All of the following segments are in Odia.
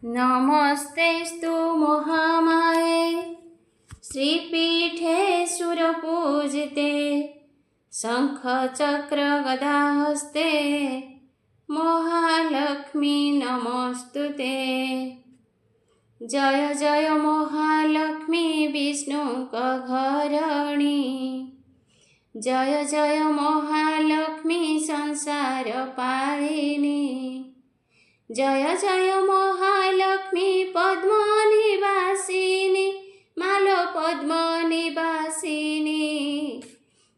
नमस्तेस्तु महामाये श्रीपीठे सुरपूजिते शङ्खचक्र गदाहस्ते महालक्ष्मी नमस्तुते। जय जय महालक्ष्मी विष्णुकघरणी, जय जय महालक्ष्मी संसार पालिनी, जय जय महालक्ष्मी पद्मनिवासिनी मालो पद्मनिवासिनी,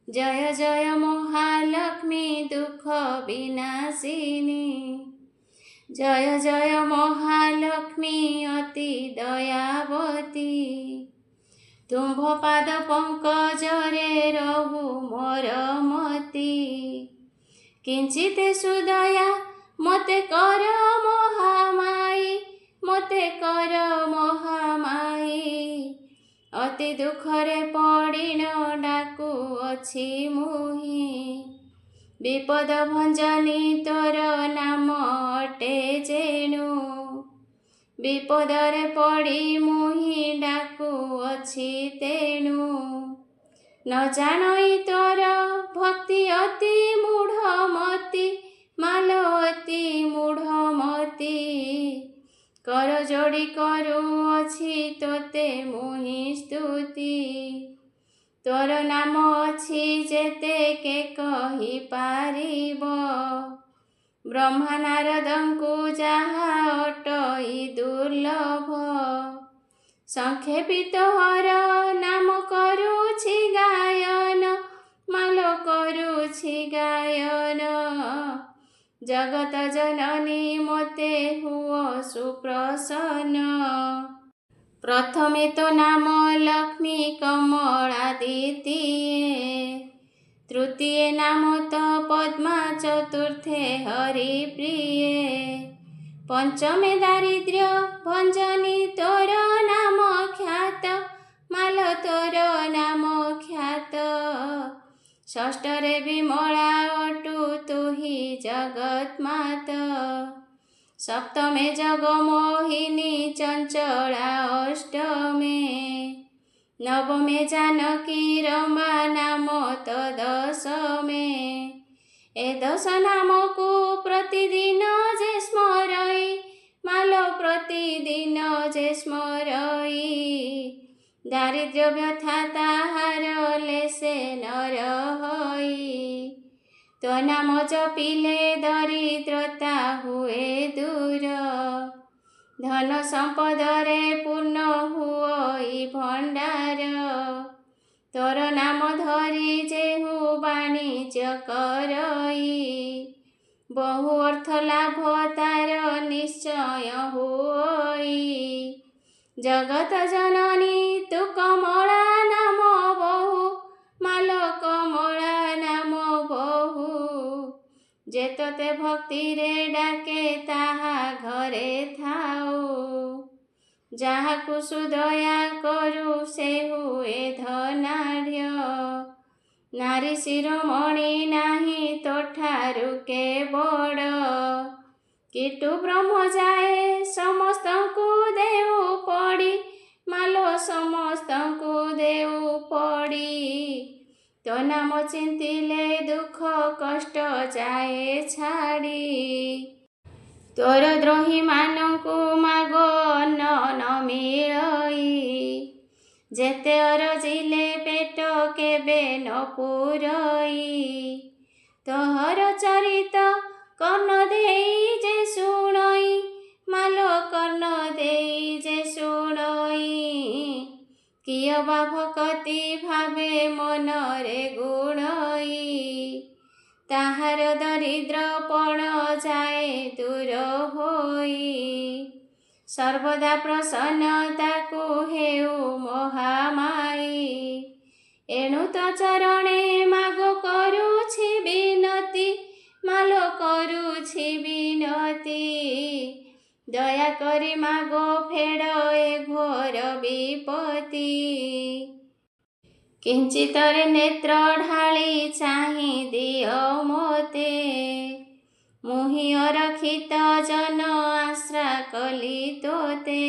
जय जय महालक्ष्मी दुख विनाशिनी, जय जय महालक्ष्मी अति दयावती। तुम्भ पाद पंकजरे रहु मोर मती, किंचित सुदया मते कर महामाई, मते कर महामाई। अति दुखरे पड़िन डाकु अछि मुहि, विपद भंजनी तोर नाम अटे जेणु। विपदरे पड़ी मुहि डाकु अछि तेणु, न जानई तोर भक्ति अति मूढ़मती मालो अति मूढ़मती। कर जोड़ी करुअछि तोते मुहि स्तुति, तोर नाम अछि जेते के कहि पारिब। ब्रह्मा नारदंकु जाहा अटई दुर्लभ, संक्षेपित हर नाम करुछि गायन मालो करुछि गायन। जगत जननी मोते हुओ सुप्रसन्न, प्रथमे तो नाम लक्ष्मी कमलादितीये, तृतीये नाम तो पद्मा, चतुर्थे हरिप्रिये, पंचमे दारिद्र्य भंजनी तोर नाम ख्यात मालो तोर नाम ख्यात। षष्ठरे विमला अटु तुहि जगत माता, सप्तमे जगमोहिनी चंचला अष्टमे, नवमे जानकी रमा नाम तदशमे। ए दश नाम को प्रतिदिन जे स्मरई मालो प्रतिदिन जे स्मरई। दारिद्र्य व्यथा ताहार लेसे न रहई, तो नाम जपिले दरिद्रता हुए दूर। धन संपदरे पूर्ण हुई भंडार, तोर नाम धरी जेहु वाणिज्य करई। बहु अर्थ लाभ तार निश्चय हुई, जगत जननी तु कमला नाम बहु मालो कमला नाम बहु। जे तोते भक्ति रे डाके ताहा घरे थाओ, जाहाकु सुदया करू से हुए धनाढ्य। नारी शिरोमणि नाही तोठारु के बड़, किटु ब्रह्म जाए समस्तंकु देउ पड़ी मालो समस्तंकु देउ पड़ी। तो नाम चिंतिले दुख कष्ट जाए छाड़ी, तोर द्रोही मानंकु मागो अन्न न मिलई। जेते अरजिले पेट केबे न पुरई, तोहर चरित कर्ण देई जे सुनई मालो कर्ण देई जे सुनई। किय बा भक्ति भावे मनरे गुणई, ताहार दरिद्रपण जाए दूर होई। सर्वदा प्रसन्नताकु हेउ महामाई, एणु तो चरणे मागो करुछि विनती मालो करुछि विनती। दया करी मागो फेड़ ए घोर विपत्ति, किंचितरे नेत्र ढाली चाहि दियो मोते। ମୁହିଁ ଅରକ୍ଷିତ ଜନ ଆଶ୍ରା କଲି ତୋତେ।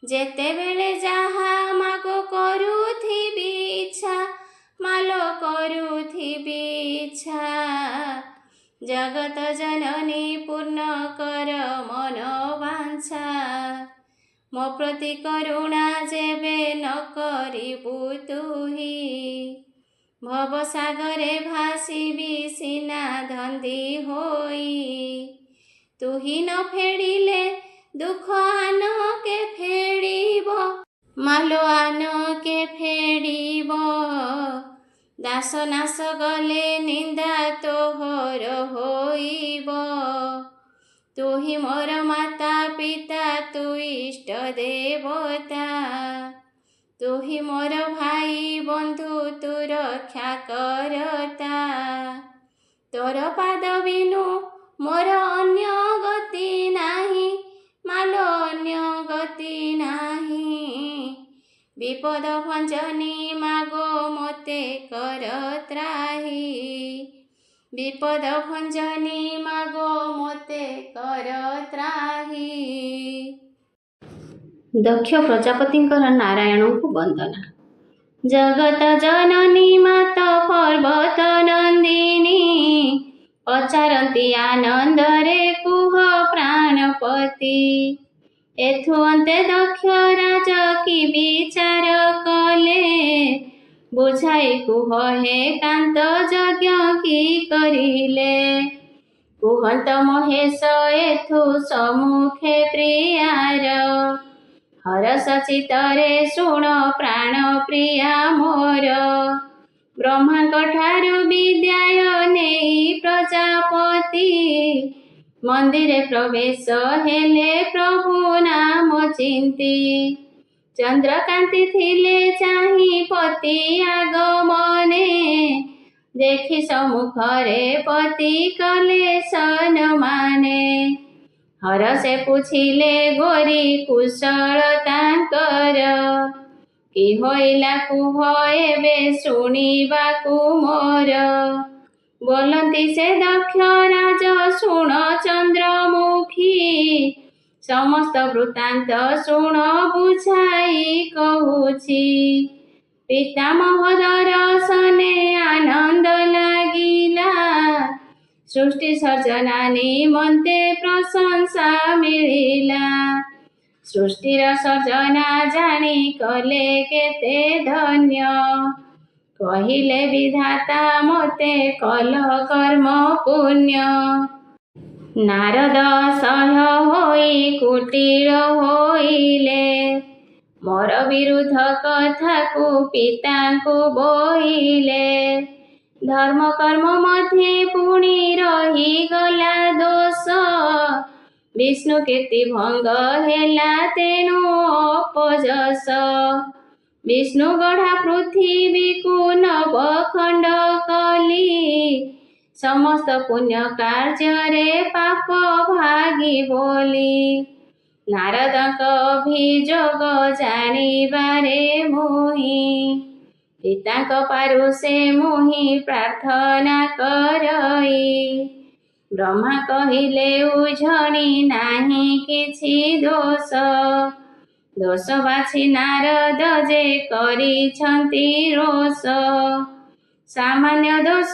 ଯେତେବେଳେ ଯାହା ମାଗ କରୁଥିବି ଇଚ୍ଛା, ମାଲୋ କରୁଥିବି ଇଚ୍ଛା। ଜଗତ ଜନନୀ ପୂର୍ଣ୍ଣ କର ମନ ବାଞ୍ଛା। ମୋ ପ୍ରତି କରୁଣା ଯେବେ ନ କରିବୁ ତୁହି, ଭବସାଗରେ ଭାସିବି ସିନା ଧନ୍ଦି ହୋଇ। ତୁହି ନ ଫେରିଲେ ଦୁଃଖ ଆନ କେ ଫେଡ଼ିବ, ମାଲୋ ଆନ କେ ଫେଡ଼ିବ। ଦାସ ନାଶ ଗଲେ ନିନ୍ଦା ତୋହର ହୋଇବ। ତୁହି ମୋର ମାତା ପିତା ତୁ ଇଷ୍ଟ ଦେବତା। ତୁହି ମୋର ଭାଇ ବନ୍ଧୁ ତୁ ରକ୍ଷା କରତା। ତୋର ପାଦ ବିନୁ ମୋର ଅନ୍ୟ ଗତି ନାହିଁ, ମାଲୋ ଅନ୍ୟ ଗତି ନାହିଁ। ବିପଦ ଭଞ୍ଜନୀ ମାଗୋ ମୋତେ କର ତ୍ରାହି। ବିପଦ ଭଞ୍ଜନୀ ମାଗୋ ମୋତେ କର ତ୍ରାହି। ଦକ୍ଷ ପ୍ରଜାପତିଙ୍କର ନାରାୟଣଙ୍କୁ ବନ୍ଦନା। ଜଗତ ଜନନୀ ମାତ ପର୍ବତ ନନ୍ଦିନୀ, ପଚାରନ୍ତି ଆନନ୍ଦରେ କୁହ ପ୍ରାଣପତି। ଏଥୁ ଅନ୍ତେ ଦକ୍ଷ ରାଜ କି ବିଚାର କଲେ, ବୁଝାଇ କୁହ ହେ କାନ୍ତ ଯଜ୍ଞ କି କରିଲେ। କୁହନ୍ତ ମହେଶ ଏଥୁ ସମ୍ମୁଖେ ପ୍ରିୟାର, ହରଷ ଚିତ୍ତରେ ଶୁଣ ପ୍ରାଣ ପ୍ରିୟା ମୋର। ବ୍ରହ୍ମାଙ୍କ ଠାରୁ ବିଦ୍ୟାୟ ନେଇ ପ୍ରଜାପତି, ମନ୍ଦିରେ ପ୍ରବେଶ ହେଲେ ପ୍ରଭୁ ନାମ ଚିନ୍ତି। ଚନ୍ଦ୍ରକାନ୍ତି ଥିଲେ ଚାହିଁ ପତି ଆଗମନେ, ଦେଖି ସମ୍ମୁଖରେ ପତି କଲେ ସନମାନେ। ହରଷେ ପୁଛିଲେ ଗୋରି କୁଶଳ ତାଙ୍କର, କି ହୋଇଲା କୁହ ଏବେ ଶୁଣିବାକୁ ମୋର। ବୋଲନ୍ତି ସେ ଦକ୍ଷ ରାଜ ଶୁଣ ଚନ୍ଦ୍ରମୁଖୀ, ସମସ୍ତ ବୃତ୍ତାନ୍ତ ଶୁଣ ବୁଝାଇ କହୁଛି। ପିତାମହ ଦର୍ଶନେ ଆନନ୍ଦ ଲାଗିଲା, ସୃଷ୍ଟି ସର୍ଜନା ନିମନ୍ତେ ପ୍ରଶଂସା ମିଳିଲା। ସୃଷ୍ଟିର ସର୍ଜନା ଜାଣି କଲେ କେତେ ଧନ୍ୟ, କହିଲେ ବିଧାତା ମୋତେ କଲ କର୍ମ ପୁଣ୍ୟ। ନାରଦ ଅସହ୍ୟ ହୋଇ କୁଟିଳ ହୋଇଲେ, ମୋର ବିରୁଦ୍ଧ କଥାକୁ ପିତାଙ୍କୁ ବୋଇଲେ। ଧର୍ମ କର୍ମ ମଧ୍ୟେ ପୁଣି ରହିଗଲା ଦୋଷ, ବିଷ୍ଣୁ କୀର୍ତ୍ତି ଭଙ୍ଗ ହେଲା ତେଣୁ ଅପଯଶ। ବିଷ୍ଣୁ ଗଢ଼ା ପୃଥିବୀକୁ ନବ ଖଣ୍ଡ କଲି, ସମସ୍ତ ପୁଣ୍ୟ କାର୍ଯ୍ୟରେ ପାପ ଭାଗି ବୋଲି। ନାରଦଙ୍କ ଅଭିଯୋଗ ଜାଣିବାରେ ମୁହିଁ, ପିତାଙ୍କ ପାରୁ ସେ ମୁହିଁ ପ୍ରାର୍ଥନା କରଇ। ବ୍ରହ୍ମା କହିଲେ ଉଝଣି ନାହିଁ କିଛି ଦୋଷ, ଦୋଷ ବାଛି ନାରଦ ଯେ କରିଛନ୍ତି ରୋଷ। ସାମାନ୍ୟ ଦୋଷ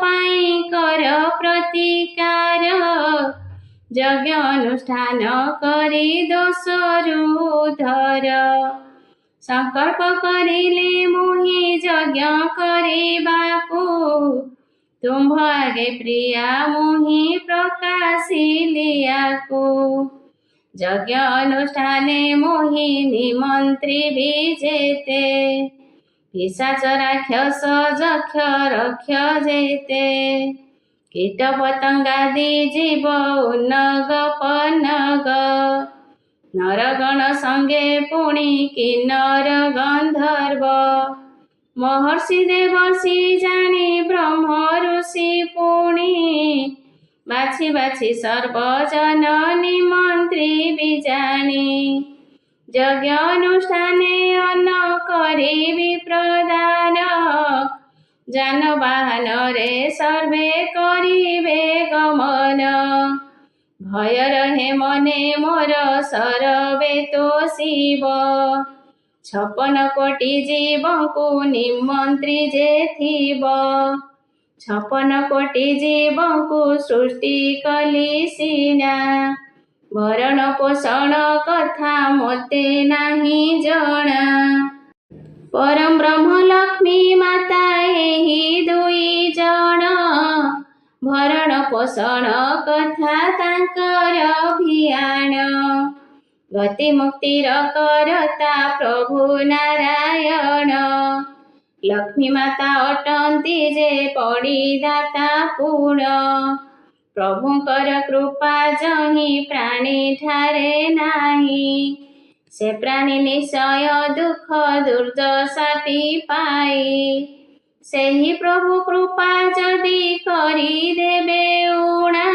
ପାଇଁ କର ପ୍ରତିକାର, ଯଜ୍ଞ ଅନୁଷ୍ଠାନ କରି ଦୋଷରୁ ଉଦ୍ଧାର। ସଂକଳ୍ପ କରିଲେ ମୁହିଁ ଯଜ୍ଞ କରିବାକୁ, ତୁମ୍ଭ ଆଗେ ପ୍ରିୟା ମୁହିଁ ପ୍ରକାଶିଲି ୟାକୁ। ଯଜ୍ଞ ଅନୁଷ୍ଠାନେ ମୁହିଁ ନିମନ୍ତ୍ରିବି ଯେତେ, ପିଶାଚ ରାକ୍ଷସ ଯକ୍ଷ ରକ୍ଷ ଯେତେ। କୀଟ ପତଙ୍ଗାଦି ଜୀବ ଉନ୍ନଗ ପନ୍ନଗ, ନରଗଣ ସଙ୍ଗେ ପୁଣି କିନ୍ନର ଗନ୍ଧର୍ବ। ମହର୍ଷି ଦେବର୍ଷି ଜାଣି ବ୍ରହ୍ମ ଋଷି ପୁଣି, ବାଛି ବାଛି ସର୍ବଜନ ନିମନ୍ତ୍ରିବି ଜାଣି। ଯଜ୍ଞ ଅନୁଷ୍ଠାନେ ଅନ୍ନ କରିବି ପ୍ରଦାନ, ଯାନବାହନରେ ସର୍ବେ କରିବେ ଗମନ। ଭୟ ରହେ ମନେ ମୋର ସରବେ ତୋଷିବ। 56 କୋଟି ଜୀବଙ୍କୁ ନିମନ୍ତ୍ରୀ ଯେ ଥିବ। 56 କୋଟି ଜୀବଙ୍କୁ ସୃଷ୍ଟି କଲି ସିନା। ଭରଣ ପୋଷଣ କଥା ମୋତେ ନାହିଁ ଜଣା। ପରମ ବ୍ରହ୍ମ ଲକ୍ଷ୍ମୀ ମାତା ଏହି ଦୁଇ ଜଣ। ଭରଣ ପୋଷଣ କଥା ତାଙ୍କର ଭିଆଣ। ଗତି ମୁକ୍ତିର କରତା ପ୍ରଭୁ ନାରାୟଣ। ଲକ୍ଷ୍ମୀ ମାତା ଅଟନ୍ତି ଯେ ପଡ଼ିଦାତା ପୁଣ। ପ୍ରଭୁଙ୍କର କୃପା ଯହିଁ ପ୍ରାଣୀ ଠାରେ ନାହିଁ। ସେ ପ୍ରାଣୀ ନିଶ୍ଚୟ ଦୁଃଖ ଦୁର୍ଦ୍ଦଶାଟି ପାଇ। ସେହି ପ୍ରଭୁ କୃପା ଯଦି କରିଦେବେ ଉଣା।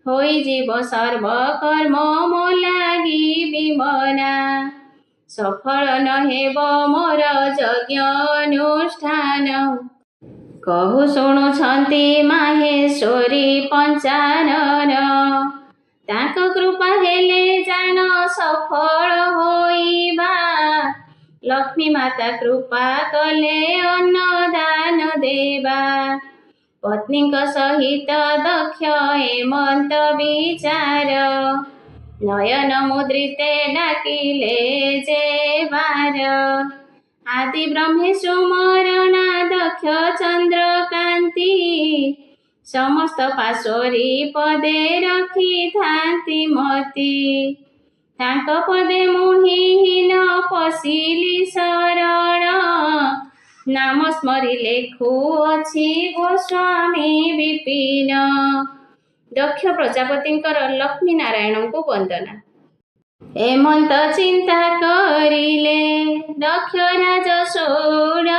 ହୋଇଯିବ ସର୍ବକର୍ମ ମୋ ଲାଗି ବିମନା। ସଫଳ ନ ହେବ ମୋର ଯଜ୍ଞ ଅନୁଷ୍ଠାନ। କହୁ ଶୁଣୁଛନ୍ତି ମାହେଶ୍ୱରୀ ପଞ୍ଚାନନ। ତାଙ୍କ କୃପା ହେଲେ ଜାଣ ସଫଳ ହୋଇବା। ଲକ୍ଷ୍ମୀ ମାତା କୃପା କଲେ ଅନ୍ନଦାନ ଦେବା। ପତ୍ନୀଙ୍କ ସହିତ ଦକ୍ଷ ଏମନ୍ତ ବିଚାର। ନୟନ ମୁଦ୍ରିତେ ଡାକିଲେ ଯେ ବାର। ଆଦି ବ୍ରହ୍ମେ ସୁମରଣା ଦକ୍ଷ ଚନ୍ଦ୍ରକାନ୍ତି। ସମସ୍ତ ପାଶୋରି ପଦେ ରଖିଥାନ୍ତି ମତି। ତାଙ୍କ ପଦେ ମୁହିହୀନ ପଶିଲି ଶରଣ। ନାମ ସ୍ମରି ଲେଖୁଅଛି ଗୋସ୍ୱାମୀ ବିପିନ। ଦକ୍ଷ ପ୍ରଜାପତିଙ୍କର ଲକ୍ଷ୍ମୀ ନାରାୟଣଙ୍କୁ ବନ୍ଦନା। ଏମନ୍ତ ଚିନ୍ତା କରିଲେ ଦକ୍ଷ ରାଜ ଶୁଣ।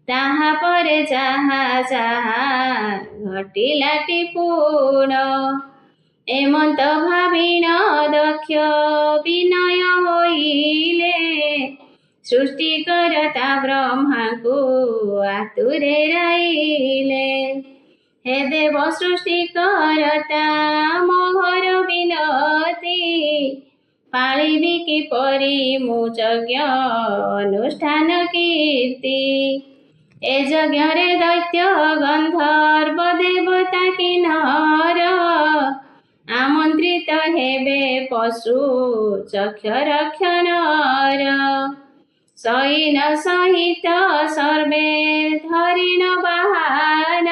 ତାହାପରେ ଯାହା ଯାହା ଘଟିଲାଟି ପୁଣ। ଏମନ୍ତ ଭାବିଣ ଦକ୍ଷ ବିନୟ ହୋଇଲେ। ସୃଷ୍ଟିକର୍ତ୍ତା ବ୍ରହ୍ମାଙ୍କୁ ଆତୁରେ ରାଇଲେ। ହେ ଦେବ ସୃଷ୍ଟିକର୍ତ୍ତା ମୋହର ବିନତି। ପାଳିବି କିପରି ମୁଁ ଯଜ୍ଞ ଅନୁଷ୍ଠାନ କୀର୍ତ୍ତି। ଏ ଯଜ୍ଞରେ ଦୈତ୍ୟ ଗନ୍ଧର୍ବ ଦେବତା କିନ୍ନର। ଆମନ୍ତ୍ରିତ ହେବେ ପଶୁ ଚକ୍ଷ ରକ୍ଷଣର। ସୈନ ସହିତ ସର୍ବେ ଧରିଣ ବାହାନ।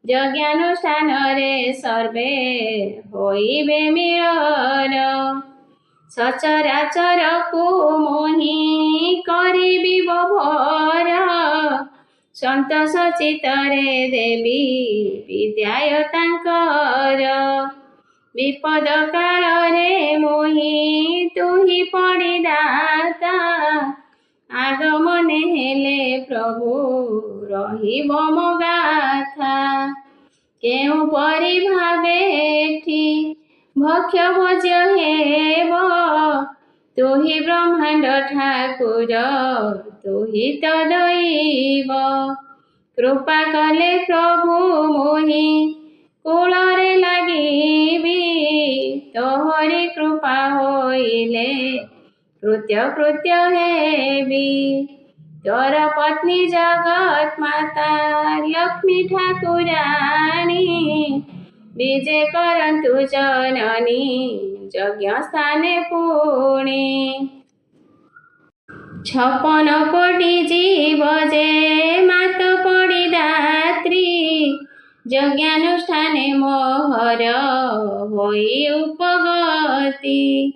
ଯଜ୍ଞାନୁଷ୍ଠାନରେ ସର୍ବେ ହୋଇବେ ମିଳନ। ସଚରାଚରକୁ ମୋହି କରିବି ବଭର। ସନ୍ତୋଷ ଚିତ୍ତରେ ଦେବି ବିଦ୍ୟାୟ ତାଙ୍କର। ବିପଦ କାଳରେ ମୋହି ତୁହି ପଡ଼ିଦାତା। ଆଗମନେ ହେଲେ ପ୍ରଭୁ ରହିବ ମୋ ଗାଥା। କେଉଁ ପରି ଭାବେ ଏଠି ଭକ୍ଷ୍ୟ ଭୋଜ୍ୟ ହେବ। ତୁହି ବ୍ରହ୍ମାଣ୍ଡ ଠାକୁର ତୁହି ତ ଦୈବ। କୃପା କଲେ ପ୍ରଭୁ ମୋହି କୂଳରେ ଲାଗିବି। ତୋହରି କୃପା ହୋଇଲେ କୃତ୍ୟ କୃତ୍ୟ ହେବି। ତୋର ପତ୍ନୀ ଜଗତ ମାତା ଲକ୍ଷ୍ମୀ ଠାକୁରାଣୀ। ବିଜେ କରନ୍ତୁ ଜନନୀ ଯଜ୍ଞ ସ୍ଥାନେ ପୁଣି। 56 କୋଟି ଜୀବ ଯେ ମାତ ପଡ଼ିଦାତ୍ରୀ। ଯଜ୍ଞାନୁଷ୍ଠାନେ ମୋହର ହୋଇ ଉପଗତି।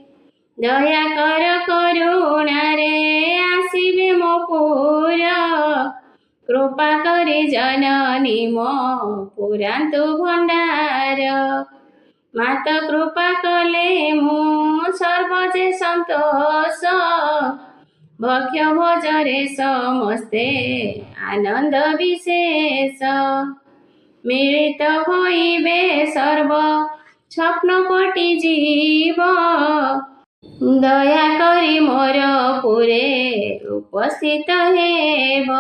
ଦୟା କର କରୁଣାରେ ଆସିବେ ମୋ ପୁର। କୃପା କରି ଜନନୀ ମୋ ପୁରାନ୍ତୁ ଭଣ୍ଡାର। ମାତ କୃପା କଲେ ମୁଁ ସର୍ବଜେ ସନ୍ତୋଷ। ଭକ୍ଷ୍ୟ ଭୋଜରେ ସମସ୍ତେ ଆନନ୍ଦ ବିଶେଷ। ମିଳିତ ହୋଇବେ ସର୍ବ 56 କୋଟି ଜୀବ। ଦୟା କରି ମୋର ପୁରେ ଉପସ୍ଥିତ ହେବ।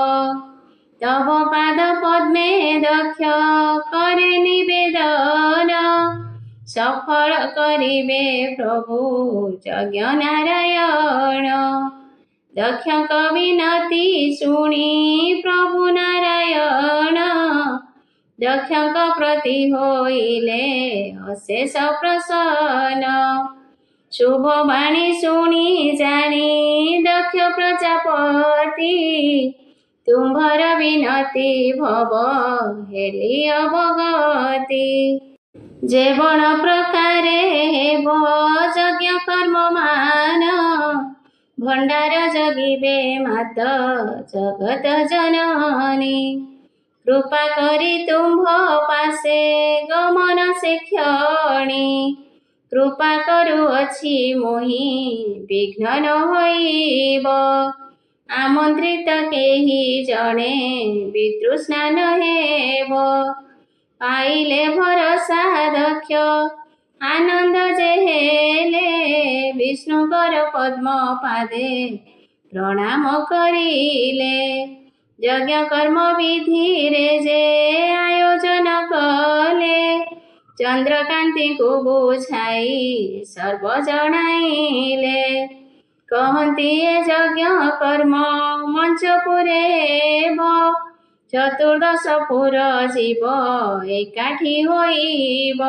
तव पाद पद्मे दक्ष करे निवेदन सफल करिबे प्रभु यज्ञ नारायण दक्ष विनती शुणी प्रभु नारायण दक्ष प्रति होइले अशेष प्रसन्न शुभ वाणी शुणी जानी दक्ष प्रजापति तुम्भर विनती भव हेली अवगति जेवण प्रकारे हेब यज्ञ कर्म मान भंडार जगिबे मात जगत जननी कृपा करी तुम्भ पासे गमन से क्षणी कृपा करुअछि मोहि विघ्न न होइब आमंत्रित केही जणे वितृष्णा न हेब पाइले भरसा दक्ष आनंद जे हेले विष्णुकर पद्म पादे प्रणाम करिले यज्ञ कर्म विधि रे जे आयोजन कले चंद्रकांति को बुझाई सर्व जणाइले कहती यज्ञ कर्म मंचपुरे चतुर्दश पुर जीव एकाठी होइब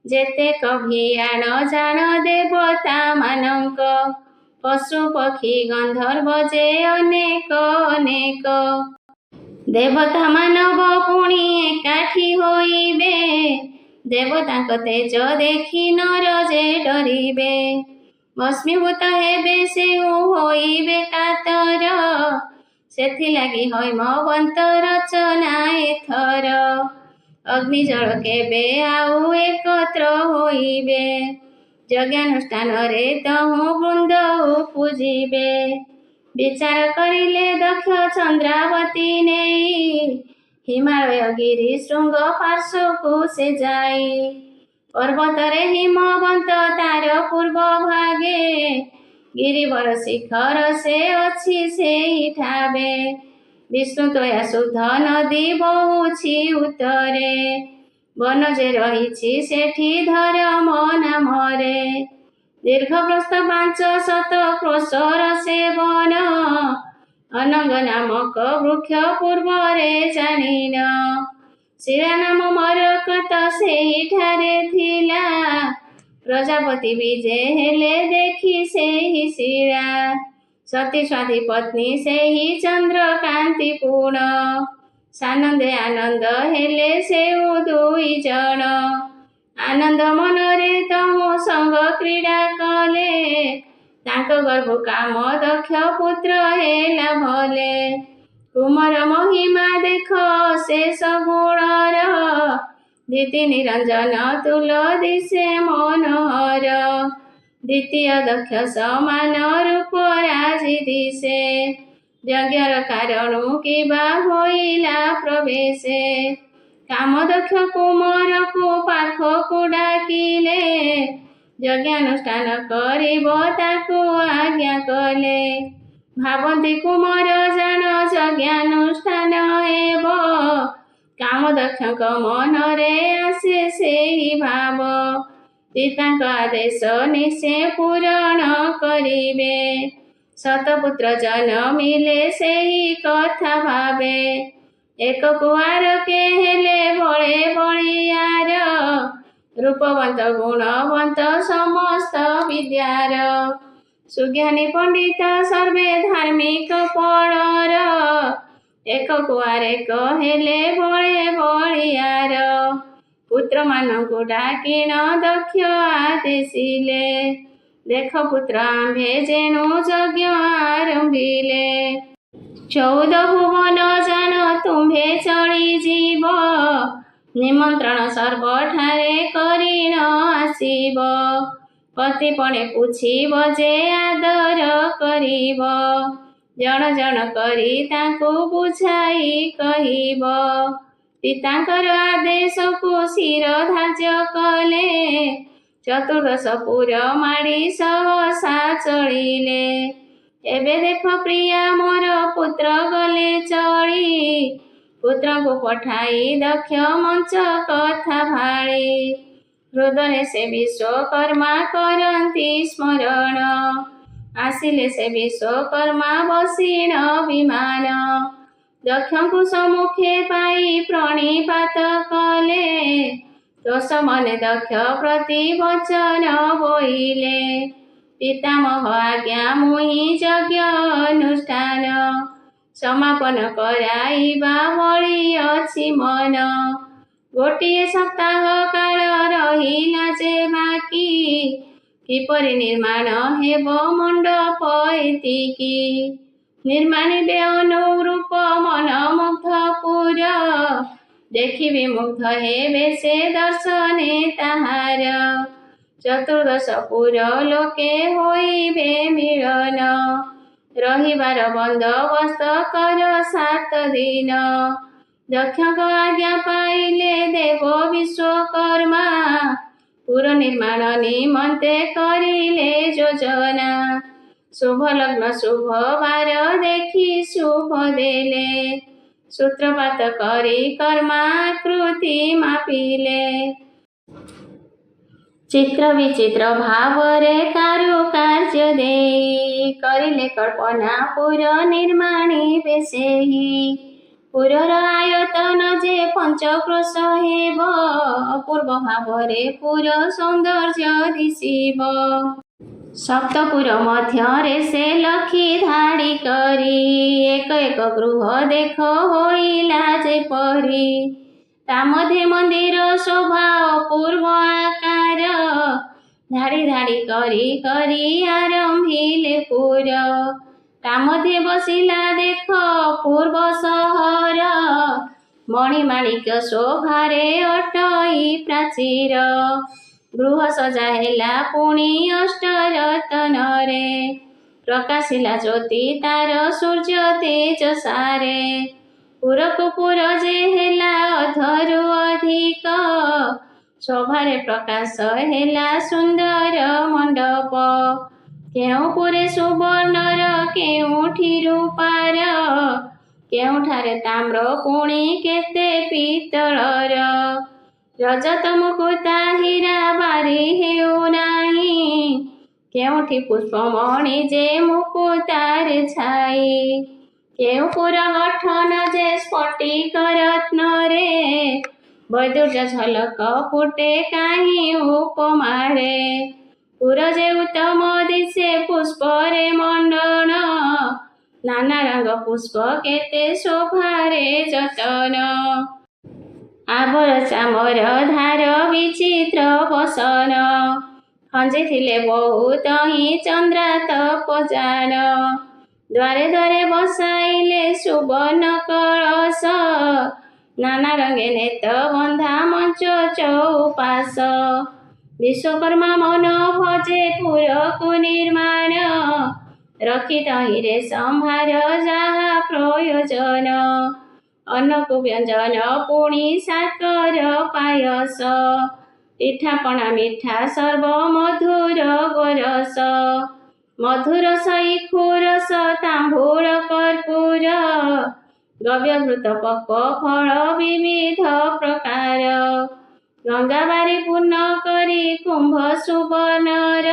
जेतेक भियाण जाण देवता मानक पशु पक्षी गंधर्व जे अनेक अनेक देवता मानव पुणी एकाठी होइबे देवतांक तेज देखि नर जे डरिबे भस्मीभूत हेबे सेउ होइबे कातर सेथिलागि हैमवंत रचना एथर अग्नि जल केबे आउ एकत्र होइबे यज्ञानुष्ठान रे तहु वृंद पूजिबे विचार करिले दक्ष चंद्रावती नेई हिमालय गिरी शृंग पार्श्व को से जाई पर्वत रे हिमवंत तार पूर्व भागे गिरिवर शिखर से अछि सेहि ठाबे विष्णु तया शुद्ध नदी बहुछि उत्तरे वन जे रहिछि सेठी धर्म नामरे दीर्घप्रस्थ 500 क्रोशर से वन अनंग नामक वृक्ष पूर्वरे जानिन शिरा नाम मरकत सेहि ठारे थिला प्रजापति विजे हेले देखि सेहि शिरा सती स्वाधी पत्नी सेहि चंद्रकांति पूर्ण सानंदे आनंद हेले सेउ दुई जण आनंद मनरे तहु संग क्रीड़ा कले तांक गर्भ काम दक्ष पुत्र हेला भले कुमार महिमा देख शेष गुणर दीति निरंजन तुल दिशे मनोहर द्वितीय दक्ष समान रूप राजि दिशे यज्ञर कारण किबा होइला प्रवेशे कामदक्ष कुमार को पाखकु डाकिले यज्ञानुष्ठान करिब ताकु आज्ञा कले भावती कुमार जान यज्ञानुष्ठान हेब कामदक्षक मनरे आसे सेहि भाव पिताଙ୍କ आदेश निश्चय पूरण करिबे शतपुत्र जन्मिले सेहि कथा भावे एक कुआर के हेले बळे बळियार रूपवंत गुणवंत समस्त विद्यार सुज्ञानी पंडित सर्वे धार्मिक पळर एक कुआर एक हेले बळे बळियार पुत्र मानकु डाकिण दक्ष आदेशिले देख पुत्र आम्भे जेणु यज्ञ आरंभिले 14 भुवन जान तुम्भे चली जीव निमंत्रण सर्वठारे करिण आसीब पतिपणे पूछिब जे आदर करिब जण जण करी ताकु बुझाई कहिब पितांकर आदेश को शिर धार्य कले चतुर्दश पुर माड़ी सहसा चलिले एबे देख प्रिया मोर पुत्र गले चली पुत्र को पठाई दक्ष मंच कथा भाड़ी हृदय से विश्वकर्मा करती स्मरण आसिले से विश्वकर्मा बसीण विमान दक्ष को सम्मुखे पाई प्रणिपात कले दोष मने दक्ष प्रति वचन बोइले पितामह आज्ञा मुहि यज्ञ अनुष्ठान समापन कराइबा भଳି अछि मन गोटिए सप्ताह काल रहिला जे बाकी किपरि निर्माण हेब मंडप एतिकी निर्माणिबे अनुरूप मन मुग्धपुर देखिबे मुग्ध हेबे से दर्शने ताहार चतुर्दश पुर लोके होइबे मिलन रहिबार बंदोबस्त कर 7 दिन दक्ष आज्ञा पाइले देव विश्वकर्मा पुर निर्माण निमंते करिले योजना शुभ लग्न शुभ बार देखि शुभ देले सूत्रपात करी कर्माकृति मापिले चित्र विचित्र भावरे कारुकार्य देई करिले कल्पना पुर निर्माणी बेसेही पुरर आयतन जे 5 क्रोश हेब अपूर्व भावरे पुर सौंदर्य दिशिब सप्तपुर मध्यरे से लखी धाड़ी करी एक एक गृह देख होइला जेपरी ता मध्ये मंदिर शोभा अपूर्व आकार धाड़ी धाड़ी करी करी आरंभिले पुर ता मध्ये बसिला देख पूर्व सहर मणिमाणिक शोभारे अटई प्राचीर गृह सजा हेला पुणी अष्टरत्नरे प्रकाशिला ज्योति तार सूर्य तेज सारे पुरको पुर जे हेला अधरु अधिक शोभारे प्रकाश हेला सुंदर मंडप केउपुरे सुवर्णर केउठी रूपार केउठारे ताम्र पुणी केते पितळर रजत मुकुता हीरा बारी हेउ नाही केउठी पुष्पमणि जे मुकुतारे छाई केउपुर गठन जे स्फटिक रत्न रे वैदुर्य झलक फुटे काहीं उपमारे पुर जे उत्तम दिशे पुष्परे मंडन नाना रंग पुष्प केते शोभारे जतन आबर चामर धार विचित्र बसन खंजिथिले बहुत ही चंद्रा तपजान द्वारे द्वारे बसाइले सुवर्ण कलश नाना रंगे नेत बंधा मंच चौपास विश्वकर्मा मन भजे पुरकु निर्माण रखित हिरे संभार जहा प्रयोजन अन्नकु व्यंजन पुणी साकर पायस पिठापणा मिठा सर्व मधुर गोरस मधुर सई खुरस तांबूळ कर्पूर गव्यघृत पक्व फल विविध प्रकार गंगाबारी पूर्ण करी कुंभ सुवर्णर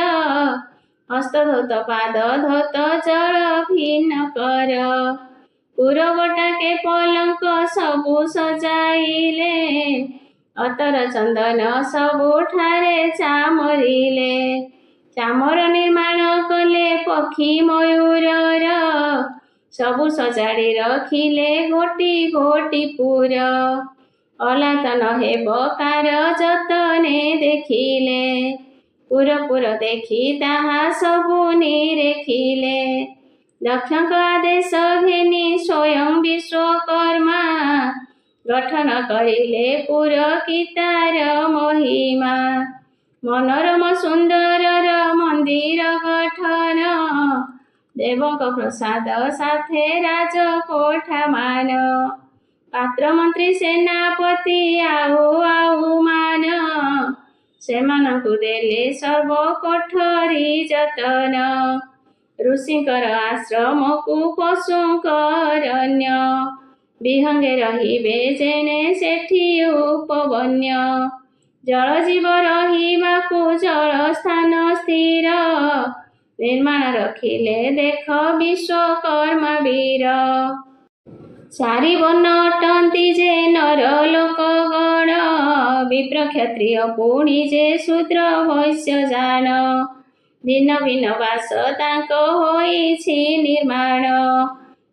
हस्तधौत पाद धौत जल भिन्न कर पुरवटाके पलंक सबु सजाइले अतर चंदन सबुठारे चामरिले चामर निर्माण कले पक्षी मयूरर सबु सजाड़ी रखिले गोटी गोटी पुर अलातन हेब कार जतने देखिले पुर पुर देखि ताहा सबु निरेखिले दक्षक आदेश घेनी स्वयं विश्वकर्मा गठन करिले पुर की तार महिमा मनोरम सुंदरर मंदिर गठन देवक प्रसाद साथे राजकोठा मान पात्र मंत्री सेनापति आउ आउ मान सेमानकु देले सर्व कोठरी जतन ऋषिଙ୍କର ଆଶ୍ରମକୁ ପଶୁଙ୍କରଣ୍ୟ, ବିହଙ୍ଗେ ରହିବେ ଯେନେ ସେଠି ଉପବନ୍ୟ। ଜଳଜୀବ ରହିବାକୁ ଜଳସ୍ଥାନ ସ୍ଥିର, ନିର୍ମାଣ ରଖିଲେ ଦେଖ ବିଶ୍ୱକର୍ମା ବୀର। ଚାରି ବର୍ଣ୍ଣ ଅଟନ୍ତି ଯେ ନର ଲୋକ ଗଣ, ବିପ୍ର କ୍ଷତ୍ରିୟ ପୁଣି ଯେ ଶୂଦ୍ର ବୈଶ୍ୟ ଜାଣ। ଭିନ୍ନ ଭିନ୍ନ ବାସ ତାଙ୍କ ହୋଇଛି ନିର୍ମାଣ,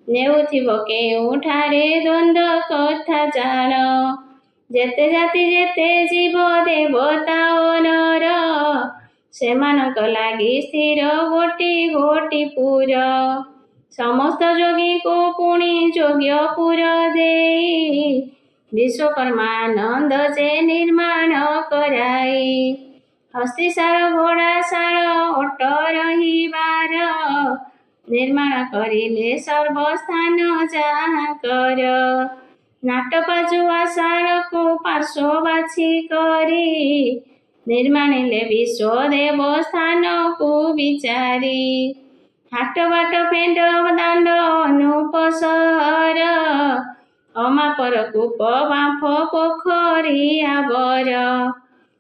ନେଉଥିବ କେଉଁଠାରେ ଦ୍ୱନ୍ଦ୍ୱ କଥା ଜାଣ। ଯେତେ ଜାତି ଯେତେ ଜୀବ ଦେବତା ଓ ନର, ସେମାନଙ୍କ ଲାଗି ସ୍ଥିର ଗୋଟି ଗୋଟି ପୁର। ସମସ୍ତ ଯୋଗୀଙ୍କୁ ପୁଣି ଯୋଗ୍ୟ ପୁର ଦେଇ, ବିଶ୍ୱକର୍ମା ଆନନ୍ଦ ଯେ ନିର୍ମାଣ କରାଇ। ହସ୍ତିଶାଳ ଘୋଡ଼ାଶାଳ ଓଟ ରହିବାର, ନିର୍ମାଣ କରିଲେ ସର୍ବସ୍ଥାନ ଯାହାଙ୍କର। ନାଟପାଜୁଆଶାଳକୁ ପାର୍ଶ୍ୱ ବାଛି କରି, ନିର୍ମାଣିଲେ ବିଶ୍ୱ ଦେବସ୍ଥାନକୁ ବିଚାରି। ହାଟ ବାଟ ପେଣ୍ଡ ଦାଣ୍ଡ ଅନୁପ ସହର, ଅମାପର କୂପ ବାମ୍ଫ ପୋଖରୀ ଆବର।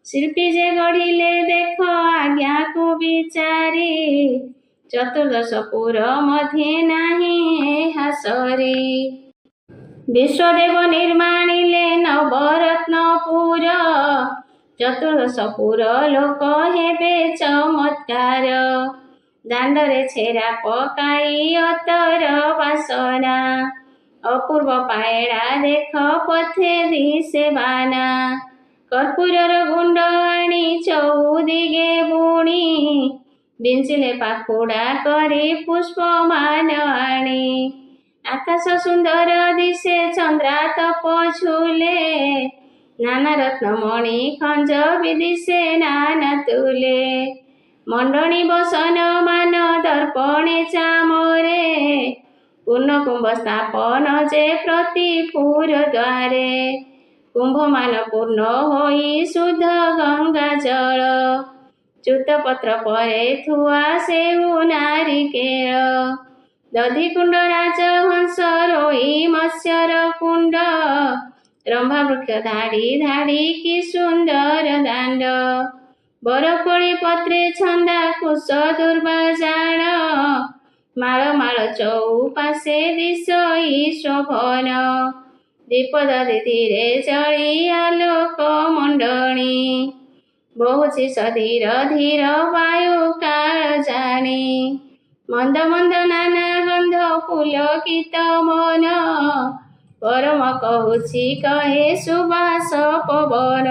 ଶିଳ୍ପୀ ଯେ ଗଢ଼ିଲେ ଦେଖ ଆଜ୍ଞାକୁ ବିଚାରି, ଚତୁର୍ଦ୍ଦଶପୁର ମଧ୍ୟେ ନାହିଁ ଏହା ସରି। ବିଶ୍ୱଦେବ ନିର୍ମାଣିଲେ ନବରତ୍ନପୁର, ଚତୁର୍ଦ୍ଦଶପୁର ଲୋକ ହେବେ ଚମତ୍କାର। ଦାଣ୍ଡରେ ଛେରା ପକାଇ ଅତର ବାସନା, ଅପୂର୍ବ ପାଏଡ଼ା ଦେଖ ପଥେ ଦିଶେ ବାନା। କର୍ପୂରର ଗୁଣ୍ଡ ଆଣି ଚଉଦିଗେ ବୁଣି, ବିଞ୍ଚିଲେ ପାଖୁଡ଼ା କରି ପୁଷ୍ପମାନ ଆଣି। ଆକାଶ ସୁନ୍ଦର ଦିଶେ ଚନ୍ଦ୍ରାତପ ଝୁଲେ, ନାନା ରତ୍ନମଣି ଖଞ୍ଜ ବିଦିଶେ ନାନା ତୁଲେ। ମଣ୍ଡଣି ବସନ ମାନ ଦର୍ପଣେ ଚାମରେ, ପୂର୍ଣ୍ଣ କୁମ୍ଭ ସ୍ଥାପନ ଯେ ପ୍ରତି ପୁର ଦ୍ୱାରେ। କୁମ୍ଭମାନ ପୂର୍ଣ୍ଣ ହୋଇ ଶୁଦ୍ଧ ଗଙ୍ଗା ଜଳ, ଚ୍ୟୁତପତ୍ର ପରେ ଥୁଆ ସେଉ ନାରିକେଳ। ଦଧିକୁଣ୍ଡ ରାଜହଂସ ରୋଇ ମତ୍ସ୍ୟର କୁଣ୍ଡ, ରମ୍ଭା ବୃକ୍ଷ ଧାଡ଼ି ଧାଡ଼ି କି ସୁନ୍ଦର ଦାଣ୍ଡ। ବରକୋଳି ପତ୍ରେ ଛନ୍ଦା କୁଶ ଦୁର୍ବାଜାଣ, ମାଳ ମାଳ ଚଉପାଶେ ଦିଶୋଇ ଶୋଭନ। ଦୀପ ଦଧିରେ ଜଳି ଆଲୋକ ମଣ୍ଡଣି, ବହୁଛି ସଧୀର ଧୀର ବାୟୁ କାଳ ଜାଣି। ମନ୍ଦ ମନ୍ଦ ନାନା ଗନ୍ଧ ପୁଲକିତ ମନ, ପରମ କହୁଛି କହେ ସୁବାସ ପବନ।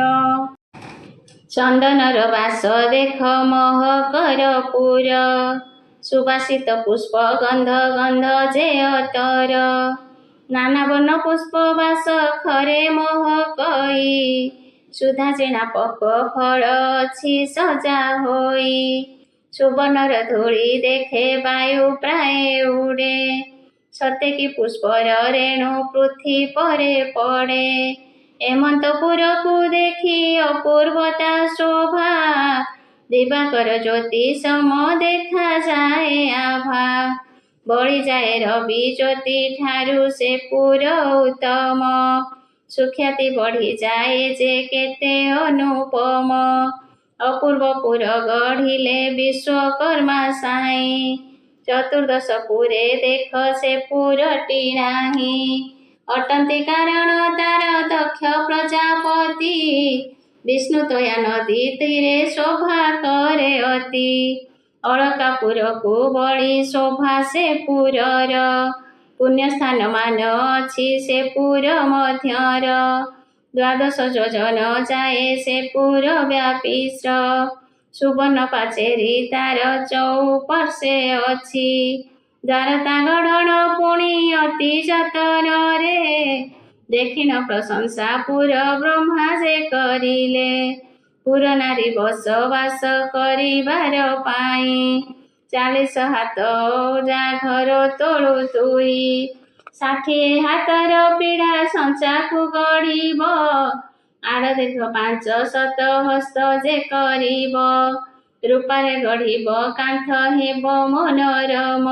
ଚନ୍ଦନର ବାସ ଦେଖ ମହକର ପୁର, ସୁବାସିତ ପୁଷ୍ପ ଗନ୍ଧ ଗନ୍ଧ ଯେ ଅତର। ନାନା ବର୍ଣ୍ଣ ପୁଷ୍ପ ବାସ ଖରେ ମହକଇ, ସୁଧା ଚିଣା ପକ ଫଳ ଅଛି ସଜା ହୋଇ। ସୁବର୍ଣ୍ଣର ଧୂଳି ଦେଖେ ବାୟୁ ପ୍ରାୟ ଉଡ଼େ, ସତେକି ପୁଷ୍ପର ରେଣୁ ପୃଥ୍ୱୀ ପରେ ପଡ଼େ। ଏମନ୍ତପୁରକୁ ଦେଖି ଅପୂର୍ବତା ଶୋଭା, ଦିବାକର ଜ୍ୟୋତି ସମ ଦେଖାଯାଏ ଆଭା। ବଳିଯାଏ ରବି ଜ୍ୟୋତି ଠାରୁ ସେ ପୁର ଉତ୍ତମ, ସୁଖ୍ୟାତି ବଢ଼ିଯାଏ ଯେ କେତେ ଅନୁପମ। ଅପୂର୍ବ ପୁର ଗଢ଼ିଲେ ବିଶ୍ୱକର୍ମା ସାଇଁ, ଚତୁର୍ଦ୍ଦଶପୁରେ ଦେଖ ସେ ପୁରଟି ନାହିଁ। ଅଟନ୍ତି କାରଣ ତାର ଦକ୍ଷ ପ୍ରଜାପତି, ବିଷ୍ଣୁ ତୋୟା ନଦୀ ତୀରେ ଶୋଭା କରେ ଅତି। ଅଳକାପୁରକୁ ବଳି ଶୋଭା ସେ ପୁରର, ପୁଣ୍ୟସ୍ଥାନ ମାନ ଅଛି ସେ ପୁର ମଧ୍ୟର। ଦ୍ୱାଦଶ ଯୋଜନ ଯାଏ ସେ ପୁର ବ୍ୟାପିଶ୍ର, ସୁବର୍ଣ୍ଣ ପାଚେରୀ ତାର ଚଉପାର୍ଶ୍ୱେ ଅଛି। ଦ୍ୱାର ତା ଗଢ଼ଣ ପୁଣି ଅତି ଯତନରେ, ଦେଖିନ ପ୍ରଶଂସା ପୁର ବ୍ରହ୍ମା ଯେ କରିଲେ। ପୁର ନାରୀ ବସବାସ କରିବାର ପାଇଁ, 40 ହାତ ଓଜା ଘର ତୋଳୁ ତୁଇ। 60 ହାତର ପିଢ଼ା ସଞ୍ଚାକୁ ଗଢ଼ିବ, ଆଡ଼ ଦୀର୍ଘ 5 ଶତ ହସ୍ତ ଯେ କରିବ। ରୂପାରେ ଗଢ଼ିବ କାନ୍ଥ ହେବ ମନୋରମ,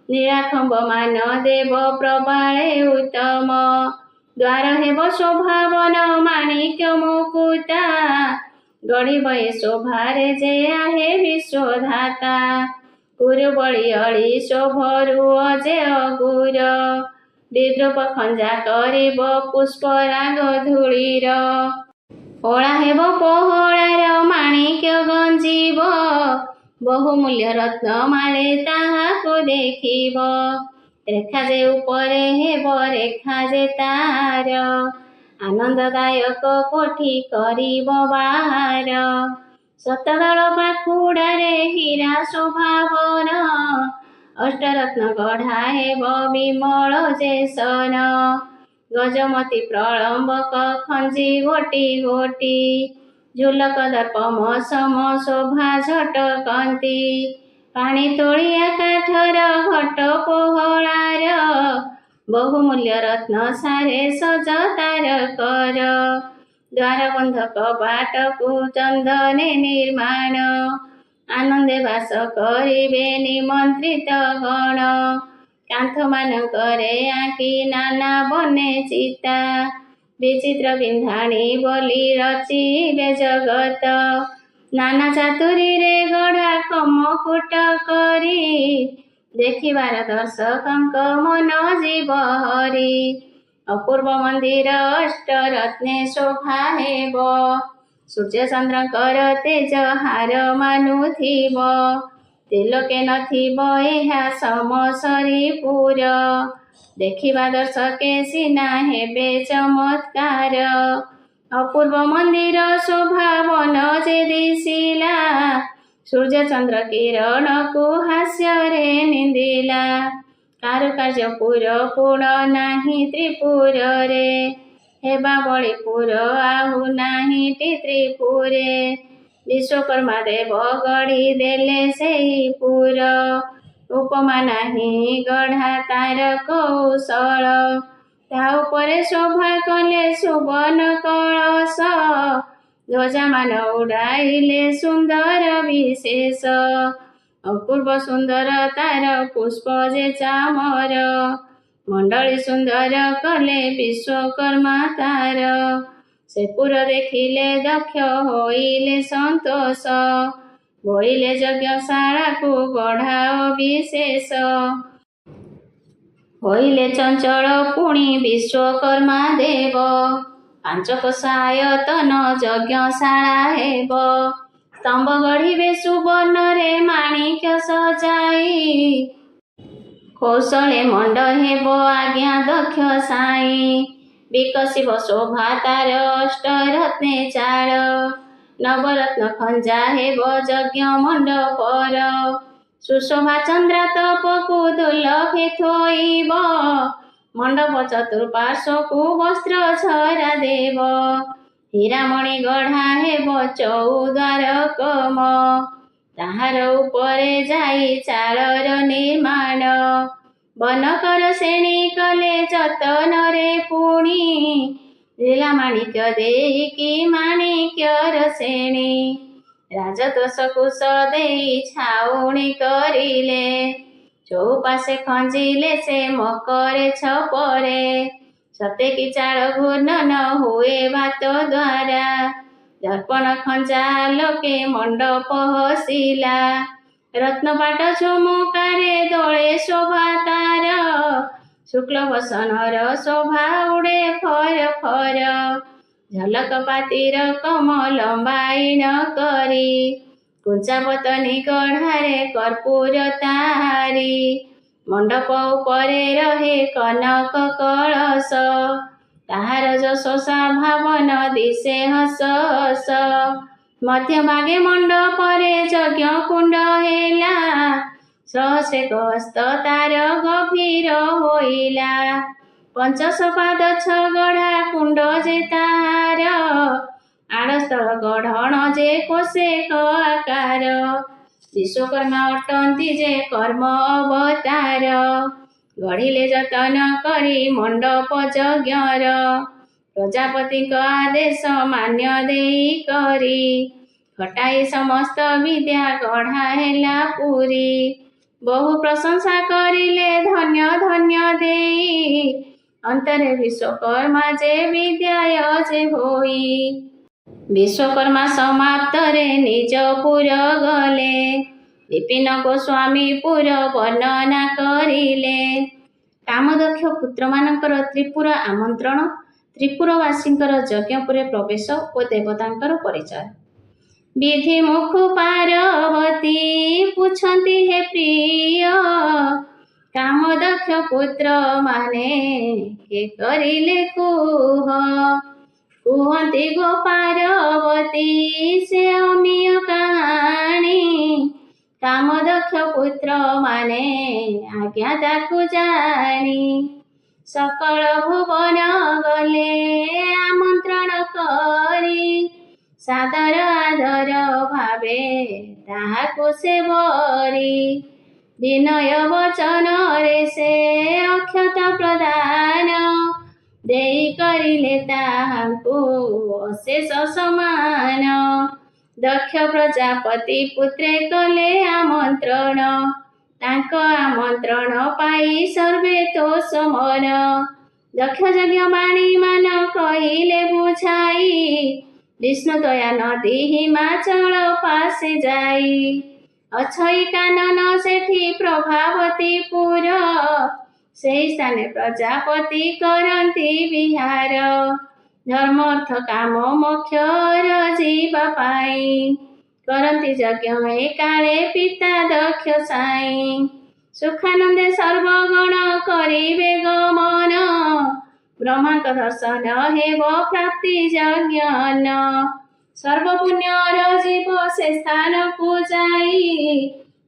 ନୀଳାଖମ୍ବ ମାନ ଦେବ ପ୍ରବାଳେ ଉତ୍ତମ। ଦ୍ୱାର ହେବ ଶୋଭାବନ ମାଣିକ୍ୟ ମୁକୁତା, ଗଢ଼ିବ ଏ ଶୋଭାରେ ଯେ ଆହେ ବିଶ୍ୱଧାତା। କୁରୁବଳି ଅଳି ଶୋଭରୁ ଅଜେ ଅଗୁର, ବିଦ୍ରୂପ ଖଞ୍ଜା କରିବ ପୁଷ୍ପରାଗ ଧୂଳିର। ଓଳା ହେବ ପୋହଳାର ମାଣିକ୍ୟ ଗଞ୍ଜିବ, ବହୁମୂଲ୍ୟ ରତ୍ନ ମାଳେ ତାହାକୁ ଦେଖିବ। ରେଖା ଯେ ଉପରେ ହେବ ରେଖା ଯେ ତାର, ଆନନ୍ଦଦାୟକ କୋଠି କରିବ ବାହାର। ଶତଦଳ ପାଖୁଡ଼ାରେ ହୀରା ଶୋଭାବନ, ଅଷ୍ଟରତ୍ନ ଗଢ଼ା ହେବ ବିମଳ ଯେ ସନ। ଗଜମତି ପ୍ରଳମ୍ବକ ଖଞ୍ଜି ଗୋଟି ଗୋଟି, ଝୁଲକ ଦର୍ପ ମସମ ଶୋଭା ଝଟକନ୍ତି। ପାଣି ତୋଳିଆ କାଠର ଘଟ ପୋହଳାର, ବହୁମୂଲ୍ୟ ରତ୍ନ ସାରେ ସଜ ତାର କର। ଦ୍ୱାର ବନ୍ଧ କବାଟକୁ ଚନ୍ଦନେ ନିର୍ମାଣ, ଆନନ୍ଦେ ବାସ କରିବେ ନିମନ୍ତ୍ରିତ ଗଣ। କାନ୍ଥମାନଙ୍କରେ ଆଙ୍କି ନାନା ବନେ ଚିତା, ବିଚିତ୍ର ବିନ୍ଧାଣୀ ବୋଲି ରଚିବେ ଜଗତ। ନାନା ଚାତୁରୀରେ ଗଢ଼ା କମକୁଟ କରି, ଦେଖିବାର ଦର୍ଶକଙ୍କ ମନ ଯିବ ହରି। ଅପୂର୍ବ ମନ୍ଦିର ଅଷ୍ଟରତ୍ନେ ଶୋଭା ହେବ, ସୂର୍ଯ୍ୟଚନ୍ଦ୍ରଙ୍କର ତେଜ ହାର ମାନୁଥିବ। ତିଲୋକେ ନଥିବ ଏହା ସମସରିପୁର, ଦେଖିବା ଦର୍ଶକେ ସିନା ହେବେ ଚମତ୍କାର। ଅପୂର୍ବ ମନ୍ଦିର ଶୋଭାବନ ଯେ ଦିଶିଲା, ସୂର୍ଯ୍ୟଚନ୍ଦ୍ର କିରଣକୁ ହାସ୍ୟରେ ନିନ୍ଦିଲା। କାରୁକାର୍ଯ୍ୟ ପୁର ପୁଣ ନାହିଁ ତ୍ରିପୁରରେ, ହେବା ବଳି ପୁର ଆଉ ନାହିଁଟି ତ୍ରିପୁରେ। ବିଶ୍ୱକର୍ମା ଦେବ ଗଢ଼ି ଦେଲେ ସେହି ପୁର, ଉପମା ନାହିଁ ଗଢ଼ା ତାର କୌଶଳ। ତା ଉପରେ ଶୋଭା କଲେ ସୁବର୍ଣ୍ଣ କଳସ, ଧ୍ୱଜାମାନ ଉଡ଼ାଇଲେ ସୁନ୍ଦର ବିଶେଷ। ଅପୂର୍ବ ସୁନ୍ଦର ତାର ପୁଷ୍ପ ଯେ ଚାମର, ମଣ୍ଡଳୀ ସୁନ୍ଦର କଲେ ବିଶ୍ୱକର୍ମା ତାର। ସେ ପୁର ଦେଖିଲେ ଦକ୍ଷ ହୋଇଲେ ସନ୍ତୋଷ, ବୋଇଲେ ଯଜ୍ଞଶାଳାକୁ ଗଢ଼ାଅ ବିଶେଷ। ହୋଇଲେ ଚଞ୍ଚଳ ପୁଣି ବିଶ୍ୱକର୍ମା ଦେବ, ପାଞ୍ଚକୋଶ ଆୟତନ ଯଜ୍ଞଶାଳା ହେବ। ସ୍ତମ୍ଭ ଗଢ଼ିବେ ସୁବର୍ଣ୍ଣରେ ମାଣିକ୍ୟ ସଜାଇ, କୌଶଳେ ମଣ୍ଡ ହେବ ଆଜ୍ଞା ଦକ୍ଷ ସାଇଁ। ବିକଶିବ ଶୋଭା ତାର ଅଷ୍ଟରତ୍ନେ ଚାଳ, ନବରତ୍ନ ଖଞ୍ଜା ହେବ ଯଜ୍ଞ ମଣ୍ଡପର। ସୁଶୋଭା ଚନ୍ଦ୍ରାତପକୁ ଦୁର୍ଲଭେ ଥୋଇବ, ମଣ୍ଡପ ଚତୁଃପାର୍ଶ୍ୱକୁ ବସ୍ତ୍ର ଛରା ଦେବ। ହୀରାମଣି ଗଢ଼ା ହେବ ଚଉଦ୍ୱାର କମ, ତାହାର ଉପରେ ଯାଇ ଚାଳର ନିର୍ମାଣ। ବନକର ଶ୍ରେଣୀ କଲେ ଯତନରେ ପୁଣି, ଲୀଳା ମାଣିକ୍ୟ ଦେଇକି ମାଣିକ୍ୟର ଶ୍ରେଣୀ। ରାଜତୋଷ ଦେଇ ଛାଉଣି କରିଲେ, ଚଉପାଶେ ଖଞ୍ଜିଲେ ସେ ମକରେ ଛପରେ। ସତେକି ଚାଳ ଘୂର୍ଣ୍ଣନ ହୁଏ ଭାତ ଦ୍ୱାରା, ଦର୍ପଣ ଖଞ୍ଜା ଲୋକେ ମଣ୍ଡପ ହସିଲା। ରତ୍ନପାଟ ଝୁମୁକାରେ ଦୋଳେ ଶୋଭା ତାର, ଶୁକ୍ଳ ବସନର ଶୋଭା ଉଡ଼େ ଫର ଫର। ଝଲକ ପାତିର କମ ଲମ୍ବାଇନ କରି, କୁଞ୍ଚାପତନି ଗଢ଼ାରେ କର୍ପୂର ତାରି। ମଣ୍ଡପ ଉପରେ ରହେ କନକ କଳସ, ତାହାର ଯଶୋଷା ଭାବନ ଦିଶେ ହସ ହସ। ମଧ୍ୟଭାଗେ ମଣ୍ଡପରେ ଯଜ୍ଞ କୁଣ୍ଡ ହେଲା, ସହସ୍ରେକ ହସ୍ତ ତାର ଗଭୀର ହୋଇଲା। ପଞ୍ଚସପାଦ ଛଗଢ଼ା କୁଣ୍ଡ ଯେ ତାହାର, ଆଡ଼ସ୍ଥଳ ଗଢ଼ଣ ଯେ କୋଶେକ ଆକାର। ବିଶ୍ୱକର୍ମା ଅଟନ୍ତି ଯେ କର୍ମ ଅବତାର, ଗଢ଼ିଲେ ଯତନ କରି ମଣ୍ଡପ ଯଜ୍ଞର। ପ୍ରଜାପତିଙ୍କ ଆଦେଶ ମାନ୍ୟ ଦେଇ କରି, ଘଟାଇ ସମସ୍ତ ବିଦ୍ୟା ଗଢ଼ା ହେଲା ପୁରୀ। ବହୁ ପ୍ରଶଂସା କରିଲେ ଧନ୍ୟ ଧନ୍ୟ ଦେଇ, ଅନ୍ତରେ ବିଶ୍ୱକର୍ମା ଯେ ବିଦ୍ୟାୟ ଯେ ହୋଇ। ବିଶ୍ୱକର୍ମା ସମାପ୍ତରେ ନିଜ ପୁର ଗଲେ, ବିପିନ ଗୋସ୍ୱାମୀ ପୁର ବର୍ଣ୍ଣନା କରିଲେ। କାମଦକ୍ଷ ପୁତ୍ରମାନଙ୍କର ତ୍ରିପୁର ଆମନ୍ତ୍ରଣ, ତ୍ରିପୁରବାସୀଙ୍କର ଯଜ୍ଞପୁରେ ପ୍ରବେଶ ଓ ଦେବତାଙ୍କର ପରିଚୟ। ବିଧି ମୁଖୁ ପାର୍ବତୀ ପୁଛନ୍ତି ହେ ପ୍ରିୟ, କାମଦକ୍ଷ ପୁତ୍ର ମାନେ କେ କରିଲେ କୁହ। କୁହନ୍ତି ଗୋ ପାର୍ବତୀ ସେ ଅମିୟ କାହାଣୀ, କାମଦକ୍ଷ ପୁତ୍ର ମାନେ ଆଜ୍ଞା ତାକୁ ଜାଣି। ସକଳ ଭୁବନ ଗଲେ ଆମନ୍ତ୍ରଣ କରି, ସାଦର ଆଦର ଭାବେ ତାହାକୁ ସେ ବରି। ବିନୟ ବଚନରେ ସେ ଅକ୍ଷତ ପ୍ରଦାନ, ଦେଇ କରିଲେ ତାହାଙ୍କୁ ଅଶେଷ ସମ୍ମାନ। ଦକ୍ଷ ପ୍ରଜାପତି ପୁତ୍ରେ କଲେ ଆମନ୍ତ୍ରଣ, ତାଙ୍କ ଆମନ୍ତ୍ରଣ ପାଇ ସର୍ବେ ତୋଷ ମନ। ଦକ୍ଷ ଯଜ୍ଞ ବାଣୀ ମାନ କହିଲେ ବୁଝାଇ, ବିଷ୍ଣୁ ଦୟା ନଦୀ ହିମାଚଳ ପାଶେ ଯାଇ। ଅଛଇ କାନନ ସେଠି ପ୍ରଭାବତୀ ପୁର, ସେହି ସ୍ଥାନେ ପ୍ରଜାପତି କରନ୍ତି ବିହାର। ଧର୍ମ ଅର୍ଥ କାମ ମୋକ୍ଷର ଯିବା ପାଇଁ, କରନ୍ତି ଯଜ୍ଞ ଏ କାଳେ ପିତା ଦକ୍ଷ ସାଇଁ। ସୁଖାନନ୍ଦେ ସର୍ବଗଣ କରିବେ ଗମନ, ବ୍ରହ୍ମାଙ୍କ ଦର୍ଶନ ହେବ ପ୍ରାପ୍ତି ଯଜ୍ଞନ। ସର୍ବପୁଣ୍ୟର ଜୀବ ସେ ସ୍ଥାନକୁ ଯାଇ,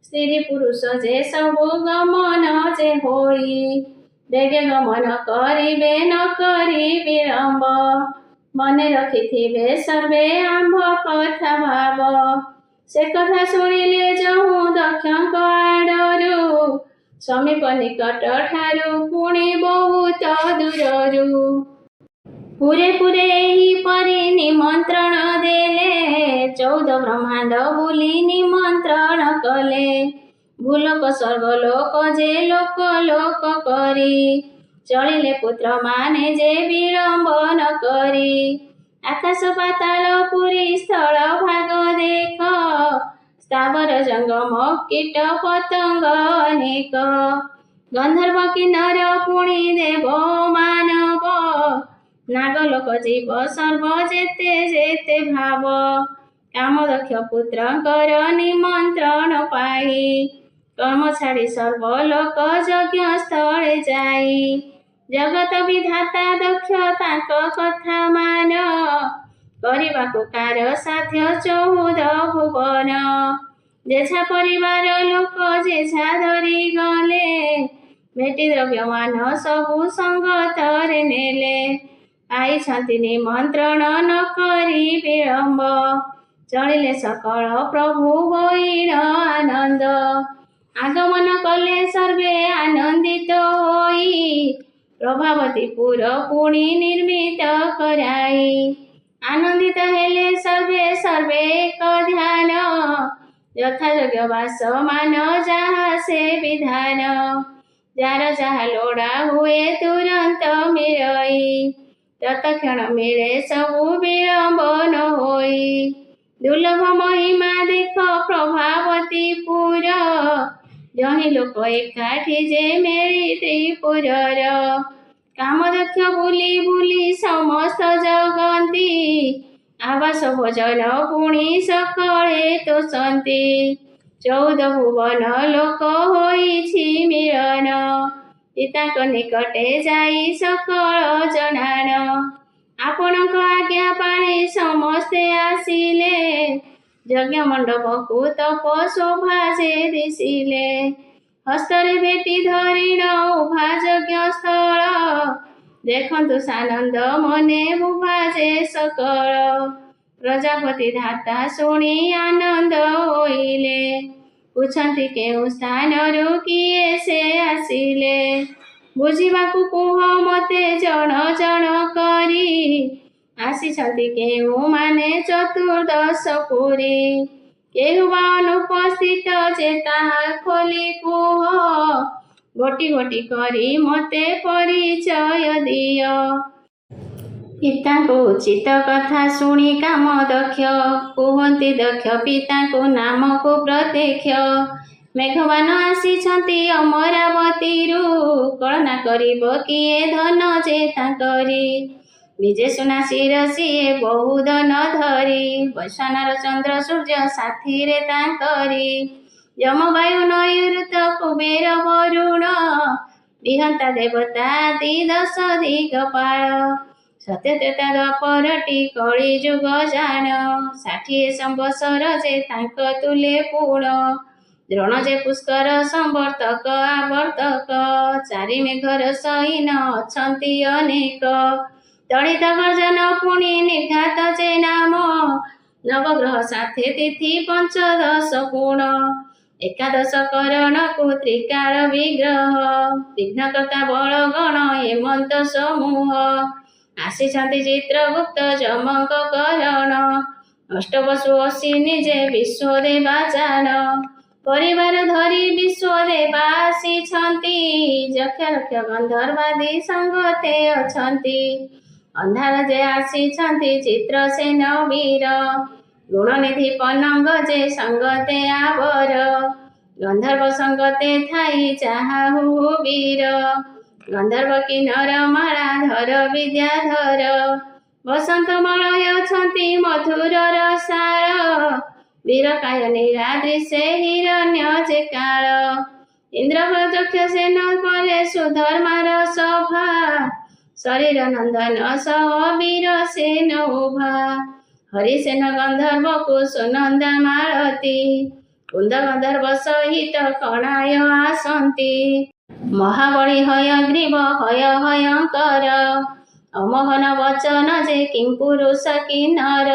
ସ୍ତ୍ରୀ ପୁରୁଷ ଯେ ସବୁ ଗମନ ଯେ ହୋଇ। ବେଗେ ଗମନ କରିବେ ନ କରି ବିଳମ୍ବ, ମନେ ରଖିଥିବେ ସର୍ବେ ଆମ୍ଭ କଥା ଭାବ। ସେ କଥା ଶୁଣିଲେ ଯହୁଁ ଦକ୍ଷଙ୍କ ଆଡ଼ରୁ, ସମୀପ ନିକଟ ଠାରୁ ପୁଣି ବହୁତ ଦୂରରୁ। ପୁରେ ପୁରେ ଏହିପରି ନିମନ୍ତ୍ରଣ ଦେଲେ, 14 ବ୍ରହ୍ମାଣ୍ଡ ବୁଲି ନିମନ୍ତ୍ରଣ କଲେ। ଭୂଲୋକ ସ୍ୱର୍ଗଲୋକ ଯେ ଲୋକ ଲୋକ କରି, ଚଳିଲେ ପୁତ୍ରମାନେ ଯେ ବିଳମ୍ବ ନ କରି। ଆକାଶ ପାତାଳ ପୁରୀ ସ୍ଥଳ ଭାଗ ଦେଖ, ସ୍ଥାବର ଜଙ୍ଗମ କୀଟ ପତଙ୍ଗ ଅନେକ। ଗନ୍ଧର୍ବ କିନ୍ନର ପୁଣି ଦେବ ମାନବ, ନାଗଲୋକ ଜୀବ ସର୍ବ ଯେତେ ଯେତେ ଭାବ। କାମଦକ୍ଷ ପୁତ୍ରଙ୍କର ନିମନ୍ତ୍ରଣ ପାଇ, କର୍ମ ଛାଡ଼ି ସର୍ବଲୋକ ଯଜ୍ଞ ସ୍ଥଳେ ଯାଇ। ଜଗତ ବିଧାତା ଦକ୍ଷ ତାଙ୍କ କଥା ମାନ, କରିବାକୁ କାର ସାଧ୍ୟ 14 ଭୁବନ। ଯେଝା ପରିବାର ଲୋକ ଯେଝା ଧରି ଗଲେ, ଭେଟି ଦ୍ରବ୍ୟମାନ ସବୁ ସଙ୍ଗତରେ ନେଲେ। ପାଇଛନ୍ତି ନିମନ୍ତ୍ରଣ ନ କରି ବିଳମ୍ବ, ଚଳିଲେ ସକଳ ପ୍ରଭୁ ହୋଇଣ ଆନନ୍ଦ। ଆଗମନ କଲେ ସର୍ବେ ଆନନ୍ଦିତ ହୋଇ, ପ୍ରଭାବତୀ ପୁର ପୁଣି ନିର୍ମିତ କରାଇ। ଆନନ୍ଦିତ ହେଲେ ସର୍ବେ ସର୍ବେ ଏକ ଧ୍ୟାନ, ଯଥାଯୋଗ୍ୟ ବାସ ମାନ ଯାହା ସେ ବିଧାନ। ଯାର ଯାହା ଲୋଡ଼ା ହୁଏ ତୁରନ୍ତ ମିଳଇ, ତତ୍କ୍ଷଣ ମିଳେ ସବୁ ବିଳମ୍ବ ନ ହୋଇ। ଦୁର୍ଲଭ ମହିମା ଦେଖ ପ୍ରଭାବତୀ ପୁର, ଯହିଁ ଲୋକ ଏକାଠି ଯେ ମେଳି ତ୍ରିପୁରର। କାମଦକ୍ଷ ବୁଲି ବୁଲି ସମସ୍ତ ଜଗନ୍ତି, ଆବାସ ଭୋଜନ ପୁଣି ସକଳେ ତୋଷନ୍ତି। 14 ଭୁବନ ଲୋକ ହୋଇଛି ମିଳନ, ପିତାଙ୍କ ନିକଟେ ଯାଇ ସକଳ ଜଣାଣ। ଆପଣଙ୍କ ଆଜ୍ଞା ପାଇ ସମସ୍ତେ ଆସିଲେ, ଯଜ୍ଞ ମଣ୍ଡପକୁ ତପ ଶୋଭା ଯେ ଦିଶିଲେ। ହସ୍ତରେ ଭେଟି ଧରିଣ ଉଭା ଯଜ୍ଞ ସ୍ଥଳ, ଦେଖନ୍ତୁ ସାନନ୍ଦ ମନେ ବୁଭା ଯେ ସକଳ। ପ୍ରଜାପତି ଧାତା ଶୁଣି ଆନନ୍ଦ ହୋଇଲେ, ପୁଛନ୍ତି କେଉଁ ସ୍ଥାନରୁ କିଏ ସେ ଆସିଲେ। ବୁଝିବାକୁ କୁହ ମୋତେ ଜଣ ଜଣ କରି, ଆସିଛନ୍ତି କେଉଁମାନେ ଚତୁର୍ଦ୍ଦଶ ପୁରୀ। କେଉଁ ବା ଅନୁପସ୍ଥିତ ଯେ ତାହା ଖୋଲି କୁହ, ଗୋଟି ଗୋଟି କରି ମୋତେ ପରିଚୟ ଦିଅ। ପିତାଙ୍କୁ ଉଚିତ କଥା ଶୁଣି କାମ ଦକ୍ଷ, କୁହନ୍ତି ଦକ୍ଷ ପିତାଙ୍କୁ ନାମକୁ ପ୍ରତ୍ୟକ୍ଷ। ମେଘବାନ ଆସିଛନ୍ତି ଅମରାବତୀରୁ, କଳନା କରିବ କିଏ ଧନ ଯେ ତାଙ୍କରି। ନିଜେ ସୁନା ଶିର ସିଏ ବହୁ ଧନ ଧରି, ବୈଶ୍ୱନାର ଚନ୍ଦ୍ର ସୂର୍ଯ୍ୟ ସାଥିରେ ତାଙ୍କରି। ଯମବାୟୁ ନୈଋତ କୁବେର ବରୁଣ, ବିହନ୍ତା ଦେବତା ଆଦି 10 ଦିଗପାଳ। ସତ୍ୟ ତ୍ରେତା ଦ୍ୱାପରଟି କଳି ଯୁଗ ଜାଣ, 60 ସମ୍ବତ୍ସର ଯେ ତାଙ୍କ ତୁଲେ ପୁଣ। ଦ୍ରୋଣ ଯେ ପୁଷ୍କର ସମ୍ବର୍ତ୍ତକ ଆବର୍ତ୍ତକ, 4 ମେଘର ସୈନ ଅଛନ୍ତି ଅନେକ। ଦଳିତ ଗର୍ଜନ ପୁଣି ନିର୍ଘାତ ଯେ ନାମ, ନବଗ୍ରହ ସାଥେ ତିଥି 15 ଗୁଣ। 11 କରଣକୁ ତ୍ରିକାଳ ବିଗ୍ରହ, ବିଘ୍ନକର୍ତ୍ତା ବଳଗଣ ହେମନ୍ତ ସମୂହ। ଆସିଛନ୍ତି ଚିତ୍ରଗୁପ୍ତ ଯମଙ୍କ କରଣ, ଅଷ୍ଟବସୁ ଅଶ୍ୱିନୀ ଯେ ବିଶ୍ୱଦେବା ଜାଣ। ପରିବାର ଧରି ବିଶ୍ୱଦେବା ଆସିଛନ୍ତି, ଯକ୍ଷ ରକ୍ଷ ଗନ୍ଧର୍ବାଦି ସଙ୍ଗତେ ଅଛନ୍ତି। ଅନ୍ଧାର ଯେ ଆସିଛନ୍ତି ଚିତ୍ରସେନ ବୀର, ଗୁଣନିଧି ପନଙ୍ଗ ଯେ ସଙ୍ଗତେ ଆବର। ଗନ୍ଧର୍ବ ସଙ୍ଗତେ ଥାଇ ଯାହା ହୁ ବୀର, ଗନ୍ଧର୍ବ କିନ୍ନର ମାଳା ଧର ବିଦ୍ୟାଧର। ବସନ୍ତ ମଳୟ ଅଛନ୍ତି ମଧୁର ରସାଳ, ବୀରକାୟ ନୀଳାଦ୍ରି ସେ ହିରଣ୍ୟ ଯେ କାଳ। ଇନ୍ଦ୍ର ଯକ୍ଷ ସେନ କଲେ ସୁଧର୍ମାର ସଭା, ଶରୀର ନନ୍ଦନ ସହ ବୀର ସେନ ଉଭା। ହରିସେନ ଗନ୍ଧର୍ବକୁ ସୁନନ୍ଦା ମାଳତୀ, କୁନ୍ଦ ଗନ୍ଧର୍ବ ସହିତ କଣାୟ ଆସନ୍ତି। ମହାବଳୀ ହୟଗ୍ରୀବ ହୟ ହୟଙ୍କର, ଅମୋହନ ବଚନ ଯେ କିଂପୁରୁଷ କିନ୍ନର।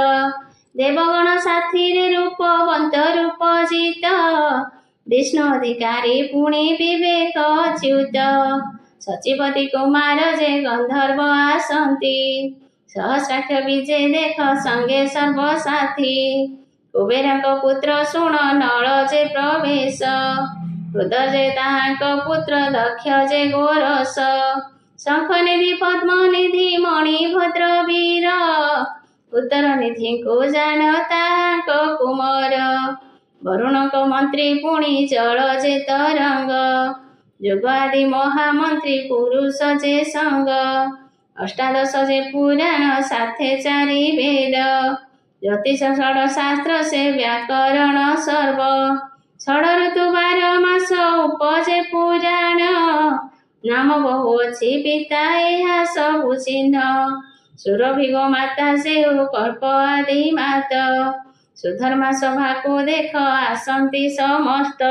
ଦେବଗଣ ସାଥିରେ ରୂପବନ୍ତ ରୂପଜିତ, ବିଷ୍ଣୁ ଅଧିକାରୀ ପୁଣି ବିବେକ ଅଚ୍ୟୁତ। ସଚିପତି କୁମାର ଯେ ଗନ୍ଧର୍ବ ଆସନ୍ତି, ସହସ୍ରାକ୍ଷ ବିଜେ ଦେଖ ସଙ୍ଗେ ସର୍ବସାଥୀ। କୁବେରଙ୍କ ପୁତ୍ର ଶୁଣ ନଳ ଯେ ପ୍ରବେଶ, ହୃଦ ଯେ ତାହାଙ୍କ ପୁତ୍ର ଦକ୍ଷ ଯେ ଗୋରସ। ଶଙ୍ଖନିଧି ପଦ୍ମନିଧି ମଣିଭଦ୍ର ବୀର, ଉତ୍ତର ନିଧିଙ୍କୁ ଜାଣ ତାହାଙ୍କ କୁମର। ବରୁଣଙ୍କ ମନ୍ତ୍ରୀ ପୁଣି ଜଳ ଯେ ତରଙ୍ଗ, ଯୁଗ ଆଦି ମହାମନ୍ତ୍ରୀ ପୁରୁଷ ଯେ ସଙ୍ଗ। ଅଷ୍ଟାଦଶ ଯେ ପୁରାଣ ସାଥେ 4 ବେଦ, ଜ୍ୟୋତିଷ ଷଡ଼ ଶାସ୍ତ୍ର ସେ ବ୍ୟାକରଣ ସର୍ବ। ଷଡ଼ ଋତୁ 12 ମାସ ଉପଜେ ପୁରାଣ, ନାମ ବହୁ ଅଛି ପିତା ଏହା ସବୁ ଚିହ୍ନ। ସୁରଭି ଗୋମାତା ସେଉ କଳ୍ପ ଆଦି ମାତ, ସୁଧର୍ମା ସଭାକୁ ଦେଖ ଆସନ୍ତି ସମସ୍ତ।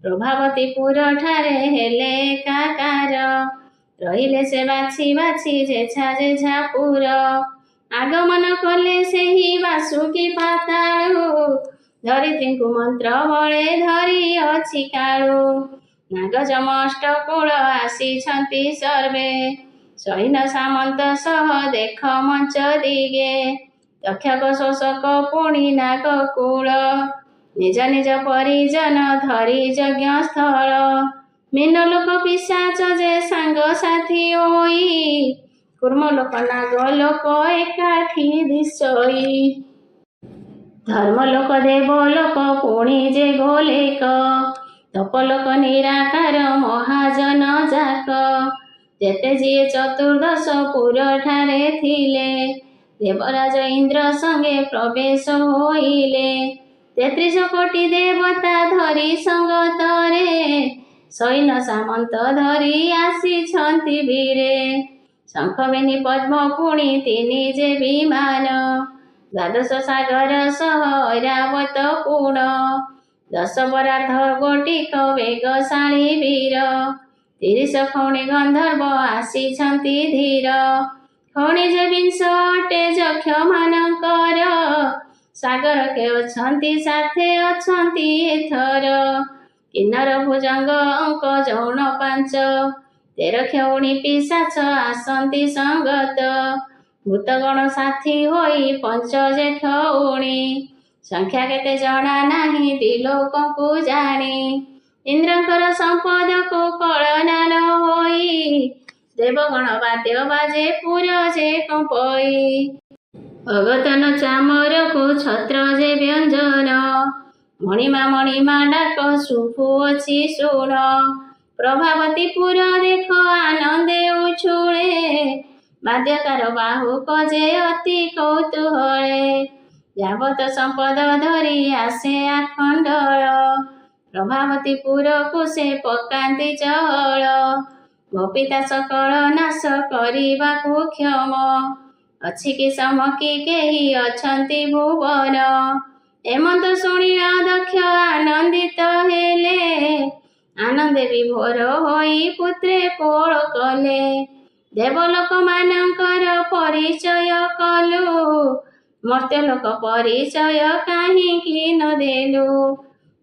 ପ୍ରଭାବତୀ ପୁର ଠାରେ ହେଲେ ଏକାକାର, ରହିଲେ ସେ ବାଛି ବାଛି ଯେଝା ଯେଝା ପୁର। ଆଗମନ କଲେ ସେହି ବାସୁକି ପାତାଳୁ, ଧରିତ୍ରୀଙ୍କୁ ମନ୍ତ୍ର ବଳେ ଧରିଅଛି କାଳୁ। ନାଗଯମ ଅଷ୍ଟକୂଳ ଆସିଛନ୍ତି ସର୍ବେ, ସୈନ୍ୟ ସାମନ୍ତ ସହ ଦେଖ ମଞ୍ଚ ଦିଗେ। ତକ୍ଷକ ଶୋଷକ ପୁଣି ନାଗକୁଳ, ନିଜ ନିଜ ପରିଜନ ଧରି ଯଜ୍ଞସ୍ଥଳ। ମୀନଲୋକ ପିଶାଚ ଯେ ସାଙ୍ଗସାଥୀ ହୋଇ, କୁର୍ମଲୋକ ନାଗଲୋକ ଏକାଠି ଦିଶୋଇ। ଧର୍ମଲୋକ ଦେବଲୋକ ପୁଣି ଯେ ଗୋଲେକ, ତପଲୋକ ନିରାକାର ମହାଜନ ଯାକ। ଯେତେ ଯିଏ ଚତୁର୍ଦ୍ଦଶ ପୁର ଠାରେ ଥିଲେ, ଦେବରାଜ ଇନ୍ଦ୍ର ସଙ୍ଗେ ପ୍ରବେଶ ହୋଇଲେ। 33 କୋଟି ଦେବତା ଧରି ସଙ୍ଗତରେ, ସୈନ୍ୟ ସାମନ୍ତ ଧରି ଆସିଛନ୍ତି ବୀରେ। ଶଙ୍ଖ ବେନି ପଦ୍ମ ପୁଣି 3 ଯେ ବିମାନ, 12 ସାଗର ସହ ଐରାବତ ପୁଣ। 10 ପରାର୍ଥ ଗୋଟିକ ବେଗଶାଳୀ ବୀର, 30 ଖଣି ଗନ୍ଧର୍ବ ଆସିଛନ୍ତି ଧୀର। ଖଣି ଯେ 20 ଅଟେ ଯକ୍ଷ ମାନଙ୍କର, ସାଗର କେ ଅଛନ୍ତି ସାଥେ ଅଛନ୍ତି ଏଥର। କିନ୍ନର ଭୁଜଙ୍ଗ ଅଙ୍କ ଯୌନ 5, 13 କ୍ଷୌଣୀ ପିଶାଚ ଆସନ୍ତି ସଙ୍ଗତ। ଭୂତଗଣ ସାଥୀ ହୋଇ ପଞ୍ଚ ଜେଠ ଉଣି ସଂଖ୍ୟା କେତେ ଜଣା ନାହିଁ ତ୍ରିଲୋକଙ୍କୁ ଜାଣି ଇନ୍ଦ୍ରଙ୍କର ସମ୍ପଦକୁ କଳନା ନ ହୋଇ ଦେବଗଣ ବାଦ୍ୟ ବାଜେ ପୁର ଯେ କମ୍ପଇ ଅଗତନ ଚାମରକୁ ଛତ୍ର ଯେ ବ୍ୟଞ୍ଜନ ମଣିମା ଡାକ ଶୁଭୁଅଛି ଶୁଣ ପ୍ରଭାବତୀପୁର ଦେଖ ଆନନ୍ଦେ ଉଛୁଳେ ବାଦ୍ୟକାର ବାହୁକ ଯେ ଅତି କୌତୂହଳେ ଯାବତ ସମ୍ପଦ ଧରି ଆସେ ଆଖଣ୍ଡଳ ପ୍ରଭାବତୀପୁରକୁ ସେ ପକାନ୍ତି ଚହଳ ଗୋପିତା ସକଳ ନାଶ କରିବାକୁ କ୍ଷମ ଅଛି କି ସମକି କେହି ଅଛନ୍ତି ଭୁବନ ଏମନ୍ତ ଶୁଣିଲା ଦକ୍ଷ ଆନନ୍ଦିତ ହେଲେ ଆନନ୍ଦେ ବିଭୋର ହୋଇ ପୁତ୍ରେ କୋଳ କଲେ ଦେବଲୋକମାନଙ୍କର ପରିଚୟ କଲୁ ମର୍ତ୍ତ୍ୟଲୋକ ପରିଚୟ କାହିଁକି ନ ଦେଲୁ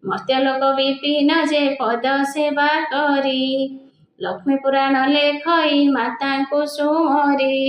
ମର୍ତ୍ତ୍ୟଲୋକ ବିପିନ ଯେ ପଦ ସେବା କରି ଲକ୍ଷ୍ମୀ ପୁରାଣ ଲେଖଇ ମାତାଙ୍କୁ ସୁମରି।